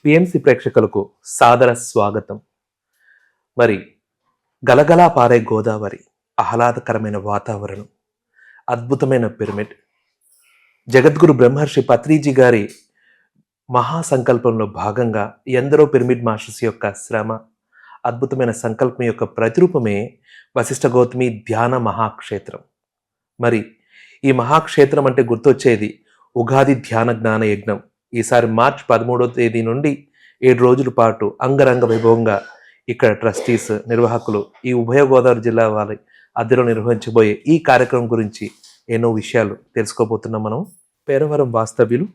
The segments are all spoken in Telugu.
పిఎంసి ప్రేక్షకులకు సాదర స్వాగతం. మరి గలగలా పారే గోదావరి, ఆహ్లాదకరమైన వాతావరణం, అద్భుతమైన పిరమిడ్, జగద్గురు బ్రహ్మర్షి పత్రిజీ గారి మహాసంకల్పంలో భాగంగా ఎందరో పిరమిడ్ మాస్టర్స్ యొక్క శ్రమ, అద్భుతమైన సంకల్పం యొక్క ప్రతిరూపమే వశిష్ఠ గౌతమి ధ్యాన మహాక్షేత్రం. మరి ఈ మహాక్షేత్రం అంటే గుర్తొచ్చేది ఉగాది ధ్యాన జ్ఞాన యజ్ఞం. ఈసారి మార్చి 13వ తేదీ నుండి 7 రోజుల పాటు అంగరంగ వైభవంగా ఇక్కడ ట్రస్టీస్, నిర్వాహకులు, ఈ ఉభయ గోదావరి జిల్లా వారి అద్దెలో నిర్వహించబోయే ఈ కార్యక్రమం గురించి ఎన్నో విషయాలు తెలుసుకోబోతున్నాం. మనం పేరవరం వాస్తవ్యులు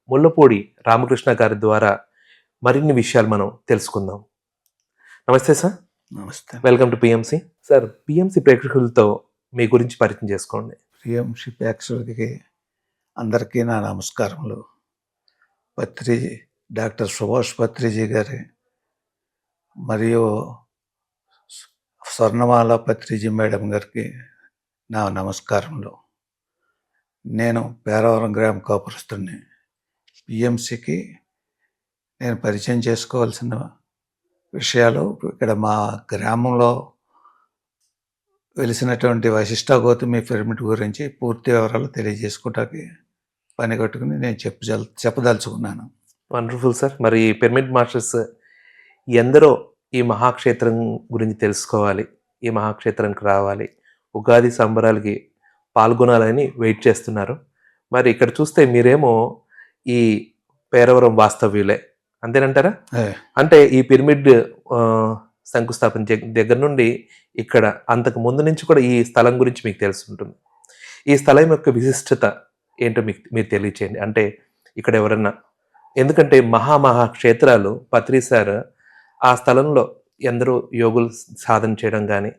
ముల్లపూడి రామకృష్ణ గారి ద్వారా మరిన్ని విషయాలు మనం తెలుసుకుందాం. నమస్తే సార్. నమస్తే. Welcome to PMC. Sir, PMC ప్రేక్షకులతో మీ గురించి పరిచయం చేసుకోండి. పిఎంసి ప్రేక్షకులకి అందరికీ నా నమస్కారములు. డాక్టర్ సుభాష్ పత్రిజీ గారి మరియు స్వర్ణమాల పత్రిజీ మేడం గారికి నా నమస్కారములు. నేను పేరవరం గ్రామ కాపురస్తుని. పిఎంసికి నేను పరిచయం చేసుకోవాల్సిన విషయాలు, ఇక్కడ మా గ్రామంలో వెలిసినటువంటి వశిష్ఠ గౌతమి పిరమిడ్ గురించి పూర్తి వివరాలు తెలియజేసుకోవటానికి పని కట్టుకుని నేను చెప్పదలుచుకున్నాను. Wonderful sir. మరి పిరమిడ్ మాస్టర్స్ ఎందరో ఈ మహాక్షేత్రం గురించి తెలుసుకోవాలి, ఈ మహాక్షేత్రానికి రావాలి, ఉగాది సంబరాలకి పాల్గొనాలని వెయిట్ చేస్తున్నారు. మరి ఇక్కడ చూస్తే మీరేమో ఈ పేరవరం వాస్తవ్యులే, అంతేనంటారా? అంటే ఈ పిరమిడ్ శంకుస్థాపన దగ్గర నుండి ఇక్కడ అంతకు ముందు నుంచి కూడా ఈ స్థలం గురించి మీకు తెలిసి ఉంటుంది. ఈ స్థలం యొక్క విశిష్టత ఏంటో మీరు తెలియచేయండి. అంటే ఇక్కడ ఎవరన్నా, ఎందుకంటే మహాక్షేత్రాలు పత్రి సార్ ఆ స్థలంలో ఎందరో యోగులు సాధన చేయడం కానీ,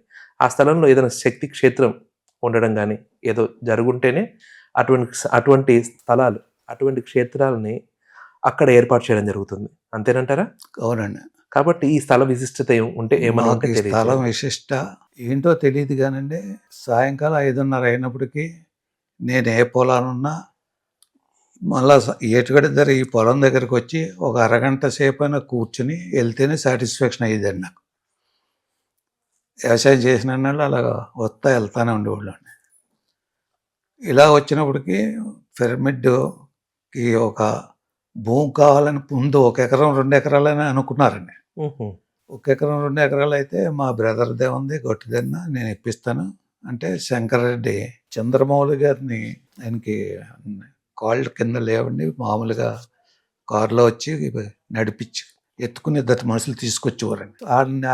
ఆ స్థలంలో ఏదైనా శక్తి క్షేత్రం ఉండడం కానీ ఏదో జరుగుంటేనే అటువంటి స్థలాలు, అటువంటి క్షేత్రాలని అక్కడ ఏర్పాటు చేయడం జరుగుతుంది, అంతేనంటారా? అవునండి. కాబట్టి ఈ స్థల విశిష్టత ఉంటే ఏమన్నా ఉంటే స్థలం విశిష్ట ఏంటో తెలియదు కానండి. సాయంకాలం 5:30 అయినప్పటికీ నేను ఏ పొలానున్నా మళ్ళా ఏటుగడ్డ దగ్గర ఈ పొలం దగ్గరికి వచ్చి ఒక అరగంట సేపు అయినా కూర్చుని వెళ్తేనే సాటిస్ఫాక్షన్ అయ్యేదండి నాకు. వ్యవసాయం చేసిన వాళ్ళు అలాగా వెళ్తానే ఉండేవాళ్ళండి. ఇలా వచ్చినప్పటికీ పిరమిడ్కి ఒక భూమి కావాలని ముందు 1 ఎకరం 2 ఎకరాలని అనుకున్నారండి. 1 ఎకరం 2 ఎకరాలు అయితే మా బ్రదర్దే ఉంది, గొట్టిదన్న నేను ఇప్పిస్తాను అంటే శంకరరెడ్డి చంద్రమౌళి గారిని, ఆయనకి కాళ్ళు కింద లేవండి, మామూలుగా కారులో వచ్చి నడిపించి ఎత్తుకుని 2 మనుషులు తీసుకొచ్చేవారండి.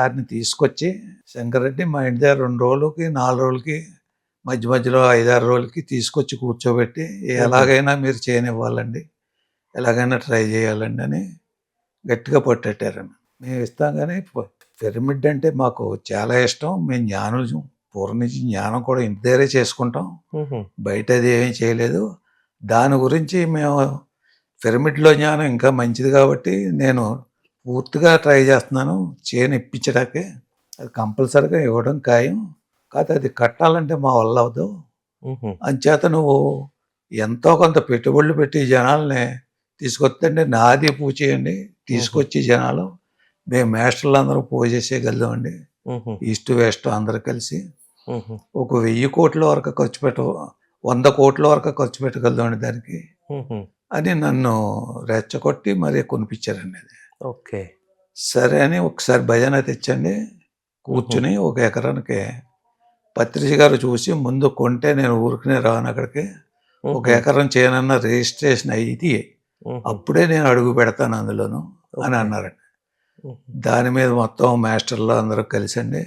ఆరిని తీసుకొచ్చి శంకరరెడ్డి మా ఇంటి దగ్గర 2 రోజులకి 4 రోజులకి మధ్యలో 5-6 రోజులకి తీసుకొచ్చి కూర్చోబెట్టి ఎలాగైనా మీరు చేయనివ్వాలండి, ఎలాగైనా ట్రై చేయాలండి అని గట్టిగా పట్టేటారండి. మేము ఇస్తాం కానీ పిరమిడ్ అంటే మాకు చాలా ఇష్టం. మేము జ్ఞానం పూర్వం నుంచి జ్ఞానం కూడా ఇంటి దగ్గరే చేసుకుంటాం, బయట అది ఏమీ చేయలేదు. దాని గురించి మేము పిరమిడ్లో జ్ఞానం ఇంకా మంచిది కాబట్టి నేను పూర్తిగా ట్రై చేస్తున్నాను చేయని ఇప్పించడానికి. అది కంపల్సరీగా ఇవ్వడం ఖాయం కాదు, అది కట్టాలంటే మా వల్ల అవ్వదు. అంచేత నువ్వు ఎంతో కొంత పెట్టుబడులు పెట్టి జనాల్ని తీసుకొస్తే నాది పూజ చేయండి, తీసుకొచ్చి జనాలు మేము మాస్టర్లు అందరూ పూజ చేసేయగలదామండి, ఈస్ట్ వెస్ట్ అందరూ కలిసి ఒక 1000 కోట్ల వరకు ఖర్చు 100 కోట్ల వరకు ఖర్చు పెట్టగలదామండి దానికి అని నన్ను రెచ్చగొట్టి మరీ కొనిపించారండి. అది ఓకే, సరే అని ఒకసారి భజన తెచ్చండి, కూర్చుని 1 ఎకరానికి పత్రిజీ గారు చూసి ముందు కొంటే నేను ఊరికనే రాను అక్కడికి, 1 ఎకరం చేయనన్న రిజిస్ట్రేషన్ అయ్యి అప్పుడే నేను అడుగు పెడతాను అందులోను అని అన్నారండి. దాని మీద మొత్తం మాస్టర్లు అందరూ కలిసండి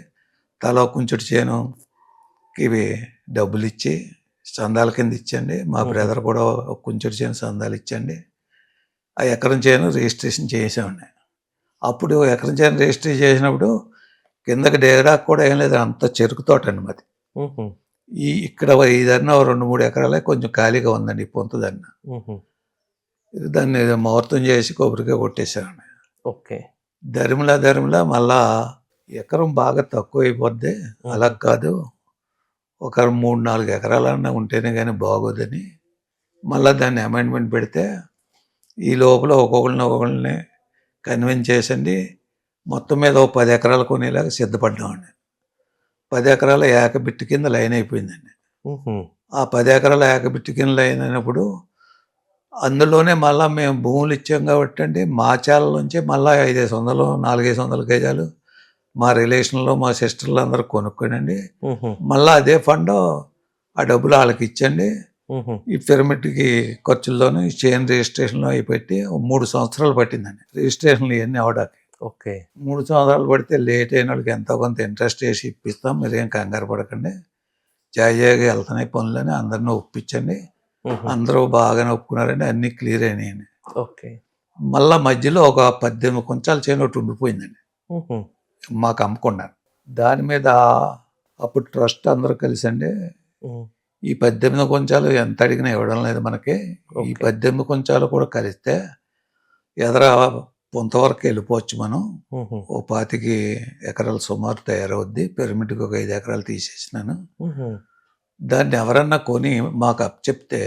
తల కొంచెం చేనుకి డబ్బులు ఇచ్చి చందాల కింద ఇచ్చండి. మా బ్రదర్ కూడా కొంచెం చేను చందాలు ఇచ్చండి. ఆ ఎకరం చేను రిజిస్ట్రేషన్ చేసామండి. అప్పుడు ఎకరం చేను రిజిస్ట్రేషన్ చేసినప్పుడు కిందకి డేరాకు కూడా ఏం లేదు, అంత చెరుకు తోట అండి మాది. ఇక్కడ ఇదన్నా 2-3 ఎకరాలే కొంచెం ఖాళీగా ఉందండి ఈ పొంతదన్న. దాన్ని ముహూర్తం చేసి కొబ్బరికాయ కొట్టేశామండి. ఓకే, ధరిమిలా మళ్ళా ఎకరం బాగా తక్కువ అయిపోద్ది, అలా కాదు ఒక 3-4 ఎకరాలన్నా ఉంటేనే కానీ బాగోదని మళ్ళీ దాన్ని అమెండ్మెంట్ పెడితే ఈ లోపల ఒక్కొక్కరిని కన్విన్స్ చేసండి మొత్తం మీద ఓ 10 ఎకరాలు కొనేలాగా సిద్ధపడ్డామండి. 10 ఎకరాల ఏకబిట్టి కింద లైన్ అయిపోయిందండి. హుహు. ఆ 10 ఎకరాల ఏకబిట్టి కింద లైన్ అయినప్పుడు అందులోనే మళ్ళా మేము భూములు ఇచ్చాం కాబట్టండి మాచాల నుంచి మళ్ళా 500, 400 గజాలు మా రిలేషన్‌లో మా సిస్టర్‌లు అందరూ కొనుక్కోనండి. హుహు. మళ్ళా అదే ఫండు ఆ డబ్బులు ఆళ్ళకి ఇచ్చండి. హుహు. ఈ పిరమిడ్‌కి ఖర్చుల్లోను ఈ చైన్ రిజిస్ట్రేషన్‌లో అయి పెట్టి ఓ 3 సంవత్సరాలు పట్టిందండి. రిజిస్ట్రేషన్‌లు ఇయన్నీ అవ్వడానికి. ఓకే. 3 సంవత్సరాలు పడితే లేట్ అయినోళ్ళకి ఎంతో కొంత ఇంట్రెస్ట్ ఏసి ఇప్పిస్తాం. మీరేం కంగారు పడకండి. జాయిగా ఎళ్తున్నాయి పనులని అందరిని ఒప్పించండి. హుహు. అందరూ బాగానే ఒప్పుకున్నారండి. అన్నీ క్లియర్ అయినాయండి. ఓకే. మళ్ళా మధ్యలో ఒక 18 కుంచాల చేను ఒకటి ఉండిపోయిందండి. హుహు. మాకు అమ్మకుండా. దాని మీద అప్పుడు ట్రస్ట్ అందరూ కలిసండి హ్మ్. ఈ 18 కుంచాలు ఎంత అడిగినా ఇవ్వడం లేదు మనకి. ఈ ఓకే. 18 కుంచాలు కూడా కలిస్తే ఎదర పొంత వరకు వెళ్ళిపోవచ్చు మనం. హుహు. ఓ 25 ఎకరాలు సుమారు తయారవుద్ది. పిరమిడ్‌కి ఒక 5 ఎకరాలు తీసేసినాను. హుహు. దాన్ని ఎవరన్నా కొని మాకు అప్పచెప్తే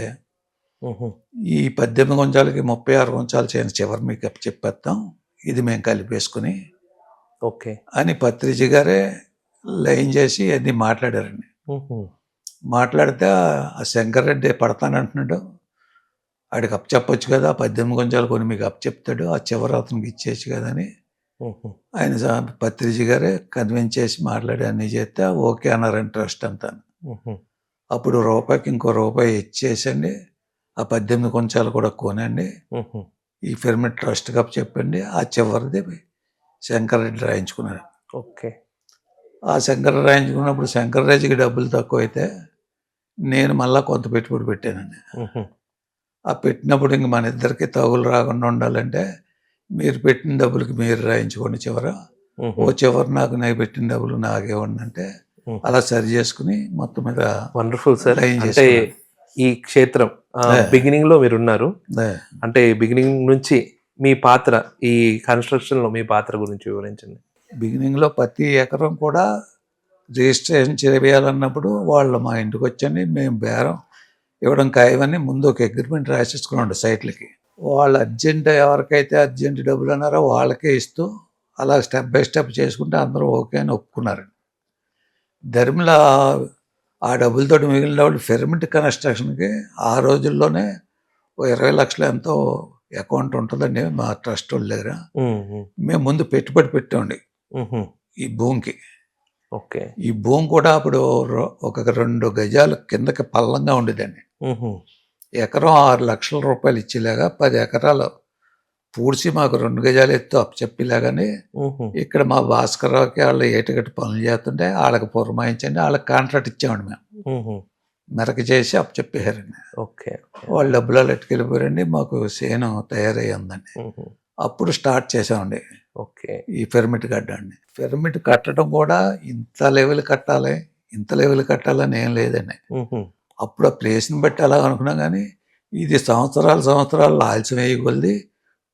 హుహు. ఈ 18 కుంచాలకి 36 కుంచాలు చేను చివరి మీకు అప్పచెప్పేత్తాం. ఇది మేము కలిపేసుకొని ఓకే. అని పత్రిజీ గారే లైన్ చేసి అన్నీ మాట్లాడారండి. హుహు. మాట్లాడితే ఆ శంకర్రెడ్డి పడతానంటున్నాడు. ఆడికి అప్పచెప్పొచ్చు కదా! 18 కుంచాలు కొని మీకు అప్పచెప్తాడు. ఆ చివర అతనికి ఇచ్చేయచ్చు కదా! అని హుహు. ఆయన పత్రిజీ గారే కన్విన్స్ చేసి మాట్లాడి అన్నీ చేస్తే ఓకే అన్నారండి ట్రస్ట్ అంతాను. హుహు. అప్పుడు రూపాయికి ఇంకో రూపాయి ఇచ్చేసండి. ఆ 18 కుంచాలు కూడా కొనండి. హుహు. ఈ పిరమిడ్ ట్రస్ట్‌కి అప్పచెప్పండి. ఆ చివరిది శంకర్రెడ్డి రాయించుకున్నాడు. ఓకే. ఆ శంకర్రెడ్డి రాయించుకున్నప్పుడు శంకర్రాజుకి డబ్బులు తక్కువైతే నేను మళ్ళా కొంత పెట్టుబడి పెట్టానండి. హుహు. ఆ పెట్టినప్పుడు ఇంక మన ఇద్దరికి తగులు రాకుండా ఉండాలంటే మీరు పెట్టిన డబ్బులకి మీరు రాయించుకోండి చివర. హుహు. ఓ చివర నేను పెట్టిన డబ్బులు నాకివ్వండి అంటే హుహు. అలా సరి చేసుకుని మొత్తం మీద వండర్‌ఫుల్ సార్. లైన్ అంటే చేసుకున్నాను. ఈ క్షేత్రం బిగినింగ్‌లో మీరున్నారు. అదే. అంటే బిగినింగ్ నుంచి మీ పాత్ర ఈ కన్‌స్ట్రక్షన్‌లో మీ పాత్ర గురించి వివరించండి. బిగినింగ్‌లో ప్రతి ఎకరం కూడా రిజిస్ట్రేషన్ చేయాలన్నప్పుడు వాళ్ళు మా ఇంటికి వచ్చండి. మేము బేరం ఇవ్వడం ఖాయమని ముందు ఒక అగ్రిమెంట్ రాసేసుకున్నాం సైట్లకి. వాళ్ళు అర్జెంట్ ఎవరికైతే అర్జెంట్ డబ్బులు అన్నారో వాళ్ళకే ఇస్తూ అలా స్టెప్ బై స్టెప్ చేసుకుంటే అందరూ ఓకే అని ఒప్పుకున్నారు. ధర్మిల ఆ డబ్బులతోటి మిగిలిన డబ్బులు పిరమిడ్ కన్‌స్ట్రక్షన్‌కి ఆ రోజుల్లోనే ఓ 20 లక్షలు ఎంతో అకౌంట్ ఉంటుందండి మా ట్రస్టోళ్ళ దగ్గర. హ్మ్. హ్మ్. మేము ముందు పెట్టుబడి పెట్టామండి హుహు. ఈ భూమికి. ఓకే. ఈ భూమి కూడా అప్పుడు ఒక 2 గజాలు కిందకి పల్లంగా ఉండేదండి. హుహు. ఎకరం 6 లక్షల రూపాయలు ఇచ్చేలాగా 10 ఎకరాలు పూడ్చి మాకు 2 గజాలు ఎత్తు అప్పచెప్పేలాగానే హుహు. ఇక్కడ మా భాస్కర్‌రావుకి వాళ్ళు ఏటిగట్టు పనులు చేస్తుంటే ఆళ్ళకి పురమాయించండి. ఆళ్ళకి కాంట్రాక్ట్ ఇచ్చామండి మేము. హుహు. మెరక చేసి అప్పచెప్పేసారండి. ఓకే. ఓకే. వాళ్ళు డబ్బులు ఎట్టుకెళ్ళిపోయారండి. మాకు చేను తయారయ్యి ఉందండి. హుహు. అప్పుడు స్టార్ట్ చేసామండి ఓకే. ఈ పిరమిడ్ కట్టడాన్ని. పిరమిడ్ కట్టడం కూడా ఇంత లెవెల్ కట్టాలి, ఇంత లెవెల్ కట్టాలని ఏం లేదండి. హుహు. అప్పుడు ఆ ప్లేస్‌ని బట్టి అలా అనుకున్నాం గానీ, ఇది సంవత్సరాలు ఆలస్యం అయ్యే కొద్దీ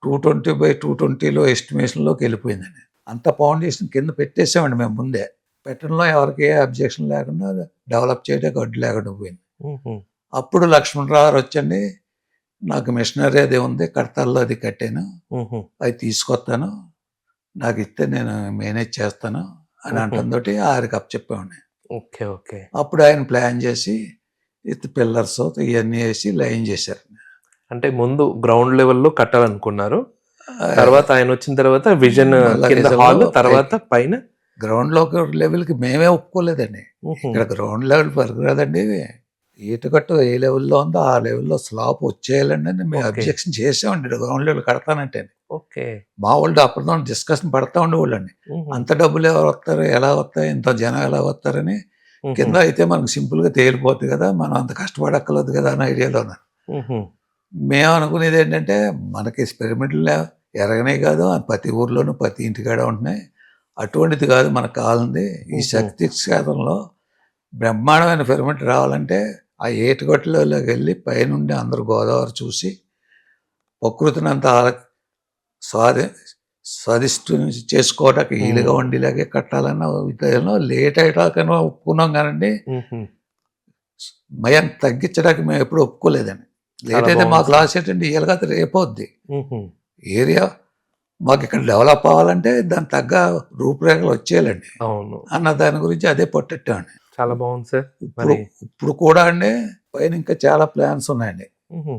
220/220లో ఎస్టిమేషన్‌లోకి వెళ్ళిపోయిందండి. అంత ఫౌండేషన్ కింద పెట్టేసామండి మేము ముందే. పెట్టడంలో ఎవరికీ ఏ అబ్జెక్షన్ లేకుండా డెవలప్ చేయడానికి అడ్డు లేకుండా పోయింది. హుహు. అప్పుడు లక్ష్మణరావు గారు వచ్చండి, నాకు మిషనరీ అది ఉంది. కడతాల్లో అది కట్టాను. హుహు. అవి తీసుకొస్తాను. నాకిస్తే నేను మేనేజ్ చేస్తాను అని హుహు. అనటంతోటి ఆడికి అప్పచెప్పామండి. ఓకే. ఓకే. అప్పుడు ఆయన ప్లాన్ చేసి పిల్లర్స్ ఇయన్నీ ఏసి లైన్ చేశారు. అంటే ముందు గ్రౌండ్ లెవెల్‌లో కట్టాలనుకున్నారు. ఆహ్, తర్వాత ఆయనొచ్చిన తర్వాత విజన్ మళ్ళా కింద విజన్‌లో హాల్ తర్వాత పైన గ్రౌండ్ లెవెల్‌కి మేమే ఒప్పుకోలేదండి. హుహు. ఇక్కడ గ్రౌండ్ లెవెల్ పనికిరాదండి ఇవి. ఈటకట్టు ఏ లెవెల్‌లో ఉందో ఆ లెవెల్‌లో స్లాబ్ వచ్చేయాలండి అని మేము ఓకే. అబ్జెక్షన్ చేసామండి గ్రౌండ్ లెవెల్ కడతానంటే. ఓకే. మా వాళ్ళు అప్పటిదాకా డిస్కషన్ పడతా ఉండేవాళ్ళండి. హుహు. అంత డబ్బులు ఎవరు వస్తారు? ఎలా వస్తాయి? ఇంత జనం ఎలా వస్తారని హుహు. కింద అయితే మనకు సింపుల్‌గా తేలిపోద్ది కదా! మనం అంత కష్టపడక్కర్లేదు కదా! అని ఐడియాలో ఉన్నాను. హుహు. మేము అనుకునేది ఏంటంటే మనకి పిరమిడ్‌లు ఎరగనే కాదు ప్రతి ఊర్లోనూ ప్రతి ఇంటికాడ ఉంటున్నాయి. అటువంటిది కాదు మనకు కావాల్సింది. ఈ హుహు. శక్తి క్షేత్రంలో బ్రహ్మాండమైన పిరమిడ్ రావాలంటే ఆ ఏటిగట్టులోకి వెళ్ళి పైనుండి అందరూ గోదావరి చూసి ప్రకృతిని అంతా స్వాది స్వాదిష్టు చేసుకోవడానికి హ్మ్. వీలుగా ఉండేలాగే కట్టాలన్న ఉద్దేశంలో లేట్ అయ్యాకనో ఒప్పుకున్నాం కానండి. హుహు. భయం తగ్గించడానికి మేము ఎప్పుడు ఒప్పుకోలేదండి. చాలా లేట్ అయితే బాగుంది మాకు సార్. లాస్ ఏంటంటే ఇయ్యాలి కాదు రేపొద్ది. హుహు. ఏరియా మాకు ఇక్కడ డెవలప్ అవ్వాలంటే దాని తగ్గ రూపురేఖలు వచ్చేయాలండి అవును. అన్న దాని గురించి అదే పట్టెట్టామండి. చాలా బాగుంది సార్. ఇప్పుడు ఇప్పుడు కూడా అండి పైన ఇంకా చాలా ప్లాన్స్ ఉన్నాయండి హుహు.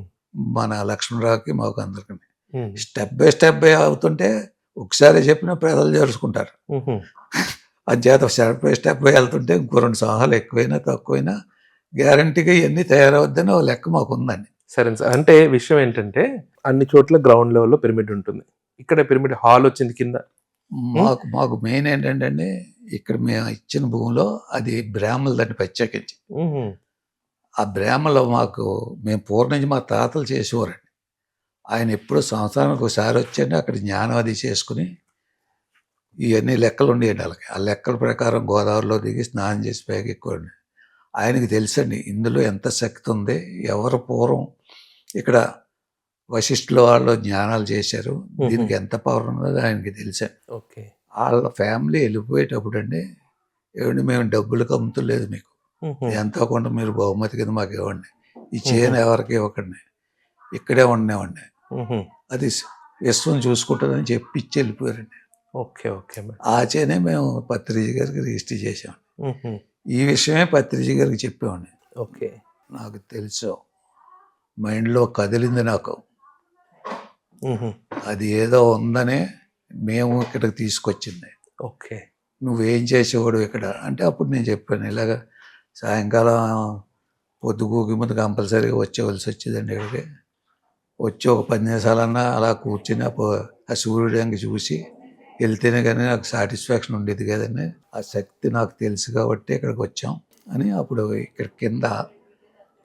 మన లక్ష్మణరావుకి మాకు అందరికి. హ్మ్. స్టెప్ బై అవుతుంటే ఒకసారి చెప్పిన ప్రజలు చేసుకుంటారు. హుహు. అంచేత స్టెప్ బై వెళ్తుంటే ఇంకో 2 సంవత్సరాలు ఎక్కువైనా తక్కువైనా గ్యారంటీగా ఇవన్నీ తయారవద్దని ఓ లెక్క మాకు ఉందండి. సరే సార్. అంటే విషయం ఏంటంటే అన్ని చోట్ల గ్రౌండ్ లెవెల్‌లో పిరమిడ్ ఉంటుంది. ఇక్కడ పిరమిడ్ హాల్ వచ్చింది కింద. మాకు మాకు మెయిన్ ఏంటంటే అండి ఇక్కడ మేము ఇచ్చిన భూమిలో అది బ్రాహ్మణులని ప్రత్యేకించి. హుహు. ఆ బ్రాహ్మణులు మాకు మేము పూర్వం నుంచి మా తాతలు చేసేవారండి. ఆయన ఎప్పుడూ సంవత్సరానికి ఒకసారి వచ్చండి అక్కడ జ్ఞానం అది చేసుకుని ఇవన్నీ లెక్కలు ఉండేయండి వాళ్ళకి. ఆ లెక్కల ప్రకారం గోదావరిలో దిగి స్నానం చేసి పైకి ఎక్కువండి. ఆయనకి తెలుసండి ఇందులో ఎంత శక్తి ఉంది, ఎవరు పూర్వం ఇక్కడ వశిష్ఠుల వాళ్ళు జ్ఞానాలు చేశారు, దీనికి ఎంత పవర్ ఉన్నదో ఆయనకి తెలుసండి. ఓకే. వాళ్ళ ఫ్యామిలీ వెళ్ళిపోయేటప్పుడు అండి ఏమండి మేము డబ్బులకు అమ్ముతలేదు మీకు, హుహు. ఎంతో కొంత మీరు బహుమతి కింద మాకు ఇవ్వండి, ఈ చేను ఎవరికి ఇవ్వకండి, ఇక్కడే ఉండేవండి, హుహు. అది విశ్వం చూసుకుంటుందని చెప్పి ఇచ్చి వెళ్ళిపోయారండి. ఓకే. ఓకే. ఆ చేనే మేము పత్రిజీ గారికి రిజిస్టర్ చేసాం. హుహు. ఈ విషయమే పత్రిజీ గారికి చెప్పామండి. ఓకే. నాకు తెలుసు, మైండ్లో కదిలింది నాకు, హుహు. అది ఏదో ఉందనే మేము ఇక్కడికి తీసుకొచ్చింది. ఓకే. నువ్వేం చేసేవాడు ఇక్కడ అంటే అప్పుడు నేను చెప్పాను ఇలాగ సాయంకాలం పొద్దుగూకి ముందు కంపల్సరీగా వచ్చేవలసి వచ్చేదండి ఇక్కడికి. వచ్చి ఒక 10 నిమిషాలన్నా అలా కూర్చుని ఆ సూర్యుడంగి చూసి వెళ్తేనే కానీ నాకు సాటిస్ఫాక్షన్ ఉండేది కదండి. ఆ శక్తి నాకు తెలుసు కాబట్టి ఇక్కడికి వచ్చాం అని అప్పుడు ఇక్కడ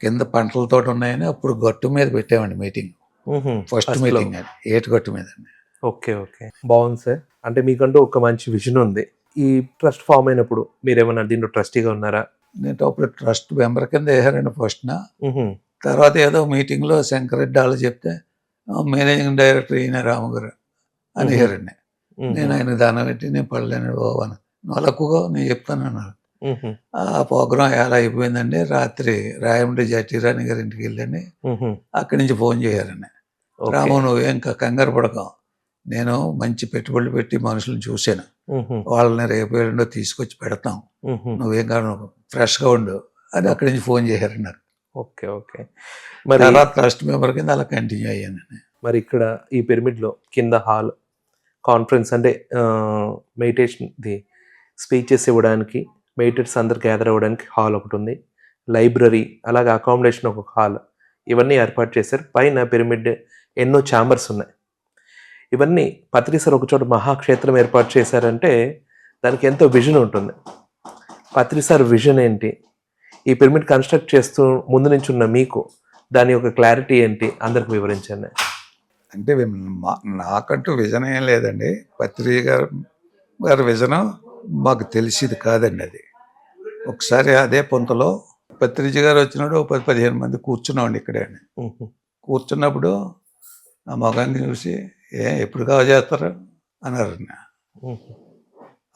కింద పంటలతో ఉన్నాయని అప్పుడు గట్టు మీద పెట్టామండి మీటింగ్. హుహు. ఫస్ట్ ఫస్ట్‌లో. మీటింగ్ అండి ఏటుగట్టు మీద అండి. ఓకే. ఓకే. బాగుంది సార్. అంటే మీకంటూ ఒక మంచి విజన్ ఉంది. ఈ ట్రస్ట్ ఫార్మ్ అయినప్పుడు మీరేమన్నా దీంట్లో ట్రస్టీగా ఉన్నారా? నేను అప్పుడు ట్రస్ట్ మెంబర్ కింద వేసారండి ఫస్ట్న. హుహు. తర్వాత ఏదో మీటింగ్లో శంకరెడ్డి వాళ్ళు చెప్తే మేనేజింగ్ డైరెక్టర్ ఈయన రాముగారు అని వేసారండి. హుహు. నేను ఆయన దానం పెట్టి నేను పడలేను బాబు అని, నలక్కుగా నేను చెప్తాను అన్నారు. హుహు. ఆ ప్రోగ్రాం ఎలా అయిపోయిందండి, రాత్రి రాయమండ్రి జటిరాణి గారి ఇంటికి వెళ్ళండి, హుహు. అక్కడి నుంచి ఫోన్ చేశారండి. ఓకే. రాము నువ్వేం కంగారు పడకం, నేను మంచి పెట్టుబడులు పెట్టి మనుషులను చూశాను, హుహు. వాళ్ళని రేపు ఎల్లుండో తీసుకొచ్చి పెడతాం, హుహు. నువ్వేం కాదు ఫ్రెష్గా ఉండు అని అక్కడి నుంచి ఫోన్ చేశారండి నాకు. ఓకే. ఓకే. మరి తర్వాత ట్రస్ట్ మెంబర్ కింద అలా కంటిన్యూ అయ్యానండి. మరి ఇక్కడ ఈ పిరమిడ్‌లో కింద హాల్, కాన్ఫరెన్స్ అంటే మెడిటేషన్‌ది స్పీచెస్ ఇవ్వడానికి, మెడిటేటర్స్ అందరూ గ్యాదర్ అవ్వడానికి హాల్ ఒకటుంది. లైబ్రరీ, అలాగే అకామిడేషన్ ఒక హాల్, ఇవన్నీ ఏర్పాటు చేశారు. పైన పిరమిడ్ ఎన్నో ఛాంబర్స్ ఉన్నాయి. ఇవన్నీ పత్రి సార్ ఒకచోట మహాక్షేత్రం ఏర్పాటు చేశారంటే దానికి ఎంతో విజన్ ఉంటుంది. పత్రి సార్ విజన్ ఏంటి? ఈ పిరమిడ్ కన్స్ట్రక్ట్ చేస్తూ ముందు నుంచి ఉన్న మీకు దాని యొక్క క్లారిటీ ఏంటి అందరికి వివరించండి. అంటే నాకంటూ విజన్ ఏం లేదండి, పత్రి గారి విజన్ మాకు తెలిసింది కాదండి. అది ఒకసారి అదే పొంతలో పత్రిజీ గారు వచ్చినప్పుడు 10-15 మంది కూర్చున్నామండి ఇక్కడే అండి. హుహు. కూర్చున్నప్పుడు నా మగాన్ని చూసి ఎప్పుడు కావాలి చేస్తారు అన్నారండి. హుహు.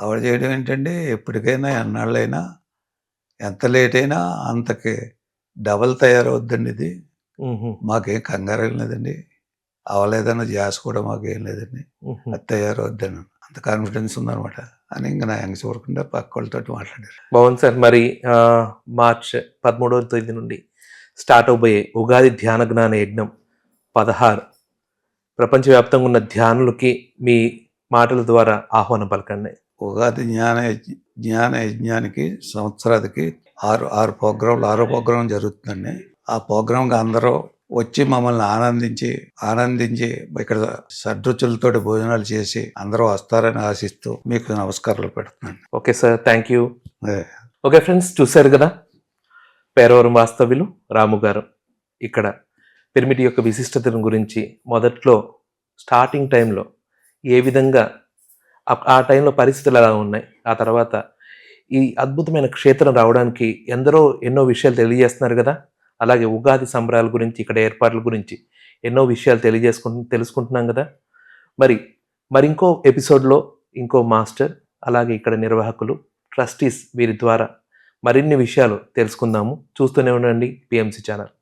ఆవిడ చేయడం ఏంటండి, ఎప్పటికైనా ఎన్నాళ్ళైనా ఎంత లేట్ అయినా అంతకి డబల్ తయారవుద్దండి ఇది, హుహు. మాకేం కంగారు ఏం లేదండి, అవలేదన్న ధ్యాస కూడా మాకేం లేదండి, హుహు. అది తయారవుద్దని అంత కాన్ఫిడెన్స్ ఉందనమాట అని ఇంకా నా ఎంగ చూడకుండా పక్క వాళ్ళతో మాట్లాడారు. బాగుంది సార్. మరి మార్చ్ 13వ తేదీ నుండి స్టార్ట్ అవబోయే ఉగాది ధ్యాన జ్ఞాన యజ్ఞం 16 ప్రపంచవ్యాప్తంగా ఉన్న ధ్యానులకి మీ మాటల ద్వారా ఆహ్వానం పలకండి. ఉగాది జ్ఞాన యజ్ఞానికి సంవత్సరానికి 6 ప్రోగ్రాంలు 6వ ప్రోగ్రాం జరుగుతుందండి. ఆ ప్రోగ్రాంకి అందరూ వచ్చి మమ్మల్ని ఆనందించి ఇక్కడ షడ్రుచులతో భోజనాలు చేసి అందరూ వస్తారని ఆశిస్తూ మీకు నమస్కారాలు పెడుతున్నాను. Okay sir, thank you. Okay friends, చూశారు కదా పేరవరం వాస్తవ్యులు రాము గారు ఇక్కడ పిరమిడ్ యొక్క విశిష్టతను గురించి మొదట్లో స్టార్టింగ్ టైంలో ఏ విధంగా ఆ టైంలో పరిస్థితులు ఎలా ఉన్నాయి, ఆ తర్వాత ఈ అద్భుతమైన క్షేత్రం రావడానికి ఎన్నో విషయాలు తెలియజేస్తున్నారు కదా. అలాగే ఉగాది సంబరాల గురించి, ఇక్కడ ఏర్పాట్ల గురించి ఎన్నో విషయాలు తెలుసుకుంటున్నాం కదా. మరి ఇంకో ఎపిసోడ్లో ఇంకో మాస్టర్, అలాగే ఇక్కడ నిర్వాహకులు, ట్రస్టీస్, వీరి ద్వారా మరిన్ని విషయాలు తెలుసుకుందాము. చూస్తూనే ఉండండి PMC ఛానల్.